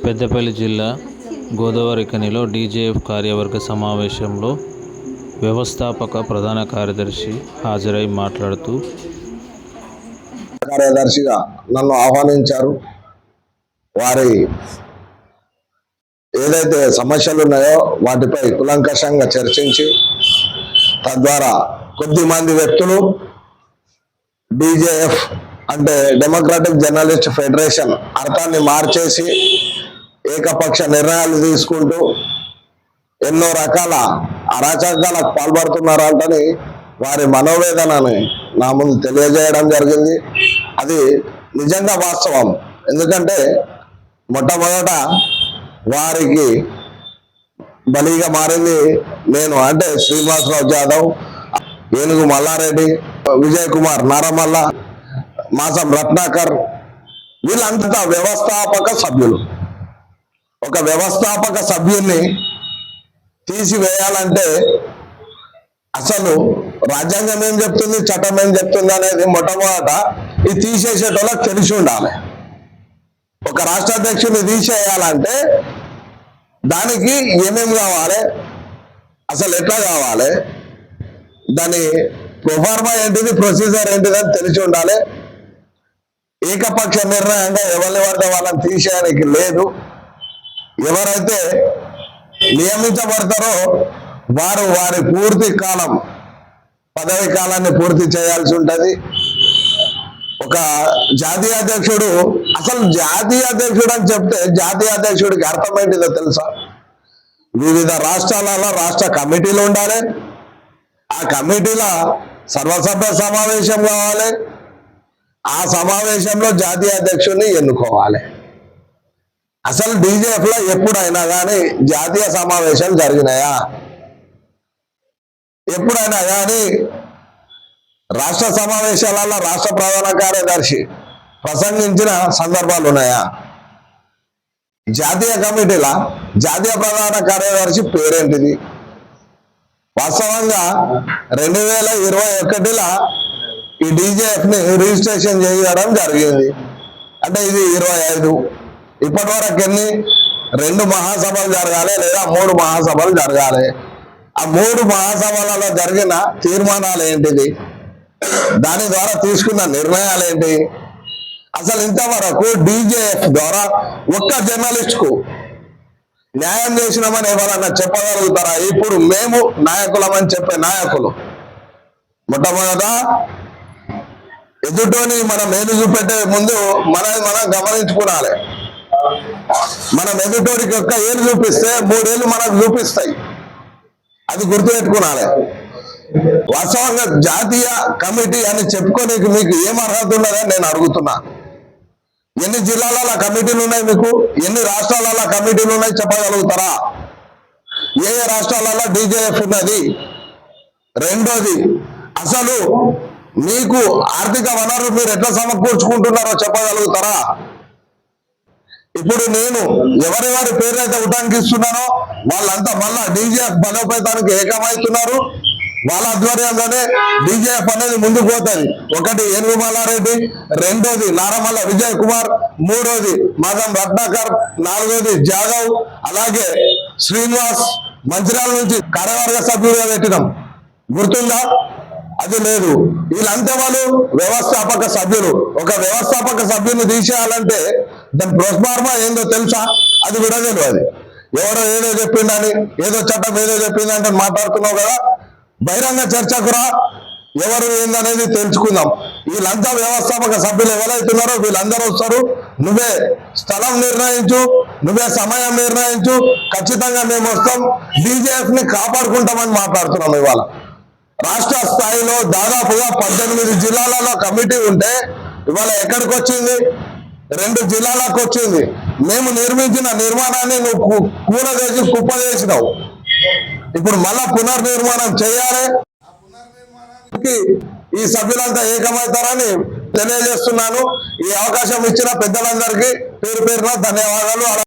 పెద్దపల్లి జిల్లా గోదావరిఖనిలో డీజేఎఫ్ కార్యవర్గ సమావేశంలో వ్యవస్థాపక ప్రధాన కార్యదర్శి హాజరై మాట్లాడుతూ, కార్యదర్శిగా నన్ను ఆహ్వానించారు. వారి ఏదైతే సమస్యలు ఉన్నాయో వాటిపై కులంకషంగా చర్చించి తద్వారా కొద్దిమంది వ్యక్తులు డీజేఎఫ్ అంటే డెమోక్రాటిక్ జర్నలిస్ట్ ఫెడరేషన్ అర్థాన్ని మార్చేసి ఏకపక్ష నిర్ణయాలు తీసుకుంటూ ఎన్నో రకాల అరాచకాలకు పాల్పడుతున్నారంటని వారి మనోవేదనని నా ముందు తెలియజేయడం జరిగింది. అది నిజంగా వాస్తవం. ఎందుకంటే మొట్టమొదట వారికి బలిగా మారింది నేను, అంటే శ్రీనివాసరావు జాదవ్, ఏనుగు మల్లారెడ్డి, విజయ్ కుమార్ నారమల్ల, మాసం రత్నాకర్, వీళ్ళంతా వ్యవస్థాపక సభ్యులు. ఒక వ్యవస్థాపక సభ్యుల్ని తీసివేయాలంటే అసలు రాజ్యాంగం ఏం చెప్తుంది, చట్టం ఏం చెప్తుంది అనేది మొట్టమొదట ఈ తీసేసేటోళ్ళకి తెలిసి ఉండాలి. ఒక రాష్ట్ర అధ్యక్షుడిని తీసేయాలంటే దానికి ఏమేమి కావాలి, అసలు ఎట్లా కావాలి, దాని ప్రొఫార్మా ఏంటిది, ప్రొసీజర్ ఏంటిది అని తెలిసి ఉండాలి. ఏకపక్ష నిర్ణయంగా ఎవరిని పడితే వాళ్ళని తీసేయడానికి లేదు. ఎవరైతే నియమించబడతారో వారు వారి పూర్తి కాలం పదవి కాలాన్ని పూర్తి చేయాల్సి ఉంటుంది. ఒక జాతీయ అధ్యక్షుడు, అసలు జాతీయ అధ్యక్షుడు అని చెప్తే జాతీయ అధ్యక్షుడికి అర్థం ఏంటిదో తెలుసా? వివిధ రాష్ట్రాలలో రాష్ట్ర కమిటీలు ఉండాలి. ఆ కమిటీల సర్వసభ్య సమావేశం కావాలి. ఆ సమావేశంలో జాతీయ అధ్యక్షుడిని ఎన్నుకోవాలి. అసలు డీజేఎఫ్ లో ఎప్పుడైనా కానీ జాతీయ సమావేశాలు జరిగినాయా? ఎప్పుడైనా కానీ రాష్ట్ర సమావేశాలలో రాష్ట్ర ప్రధాన కార్యదర్శి ప్రసంగించిన సందర్భాలు ఉన్నాయా? జాతీయ కమిటీల జాతీయ ప్రధాన కార్యదర్శి పేరేంటిది? వాస్తవంగా 2021లో ఈ డీజేఎఫ్ ని రిజిస్ట్రేషన్ చేయడం జరిగింది. అంటే ఇది 25. ఇప్పటి వరకు ఎన్ని 2 మహాసభలు జరగాలి లేదా 3 మహాసభలు జరగాలి. ఆ 3 మహాసభలలో జరిగిన తీర్మానాలు ఏంటిది, దాని ద్వారా తీసుకున్న నిర్ణయాలు ఏంటి? అసలు ఇంతవరకు డీజేఎఫ్ ద్వారా ఒక్క జర్నలిస్ట్ కు న్యాయం చేసినామని ఎవరన్నా చెప్పగలుగుతారా? ఇప్పుడు మేము నాయకులమని చెప్పే నాయకులు మొట్టమొదట ఎదుటోని మనం మేలు చూపెట్టే ముందు మనం గమనించుకోవాలి. మనం ఎదుటోడికి ఒక్క ఏళ్ళు చూపిస్తే 3 ఏళ్ళు మనకు చూపిస్తాయి. అది గుర్తుపెట్టుకోవాలి. వాస్తవంగా జాతీయ కమిటీ అని చెప్పుకోనికి మీకు ఏం అర్హత ఉన్నదని నేను అడుగుతున్నా. ఎన్ని జిల్లాలలో కమిటీలు ఉన్నాయి మీకు? ఎన్ని రాష్ట్రాలలో కమిటీలు ఉన్నాయి చెప్పగలుగుతారా? ఏ ఏ రాష్ట్రాలలో డీజేఎఫ్ ఉన్నది? రెండోది, అసలు మీకు ఆర్థిక వనరులు మీరు ఎట్లా సమకూర్చుకుంటున్నారో చెప్పగలుగుతారా? ఇప్పుడు నేను ఎవరెవరి పేర్లైతే ఉటంకిస్తున్నానో వాళ్ళంతా మళ్ళా డీజేఎఫ్ బలోపేతానికి ఏకమవుతున్నారు. వాళ్ళ ఆధ్వర్యంలోనే డీజేఎఫ్ అనేది ముందుకు పోతుంది. ఒకటి ఏనుగు మల్లారెడ్డి, రెండోది నారమల్ల విజయ్ కుమార్, మూడోది మాసం రత్నాకర్, నాలుగోది జాదవ్, అలాగే శ్రీనివాస్ మంచిర్యాల నుంచి కార్యవర్గ సభ్యులుగా పెట్టినాం. గుర్తుందా? అది లేదు. వీళ్ళంతా వాళ్ళు వ్యవస్థాపక సభ్యులు. ఒక వ్యవస్థాపక సభ్యుని తీసేయాలంటే దాని ప్రొఫార్మా ఏందో తెలుసా? అది కూడా తెలియదు. ఎవడో ఏదో చెప్పిండని, ఏదో చట్టం ఏదో చెప్పిందంటే మాట్లాడుతున్నావు కదా. బహిరంగ చర్చకు రా, ఎవరు ఏందనేది తెలుసుకుందాం. వీళ్ళంతా వ్యవస్థాపక సభ్యులు ఎవరైతున్నారో వీళ్ళందరూ వస్తారు. నువ్వే స్థలం నిర్ణయించు, నువ్వే సమయం నిర్ణయించు, ఖచ్చితంగా మేము వస్తాం, డీజేఎఫ్ ని కాపాడుకుంటామని మాట్లాడుతున్నాం. ఇవాళ రాష్ట్ర స్థాయిలో దాదాపుగా 18 జిల్లాలలో కమిటీ ఉంటే ఇవాళ ఎక్కడికి వచ్చింది? 2 జిల్లాలకు వచ్చింది. మేము నిర్మించిన నిర్మాణాన్ని నువ్వు కూలదేసి కుప్పదేసినావు. ఇప్పుడు మళ్ళా పునర్నిర్మాణం చేయాలి. ఈ సభ్యులంతా ఏకమవుతారని తెలియజేస్తున్నాను. ఈ అవకాశం ఇచ్చిన పెద్దలందరికీ పేరు పేరున ధన్యవాదాలు.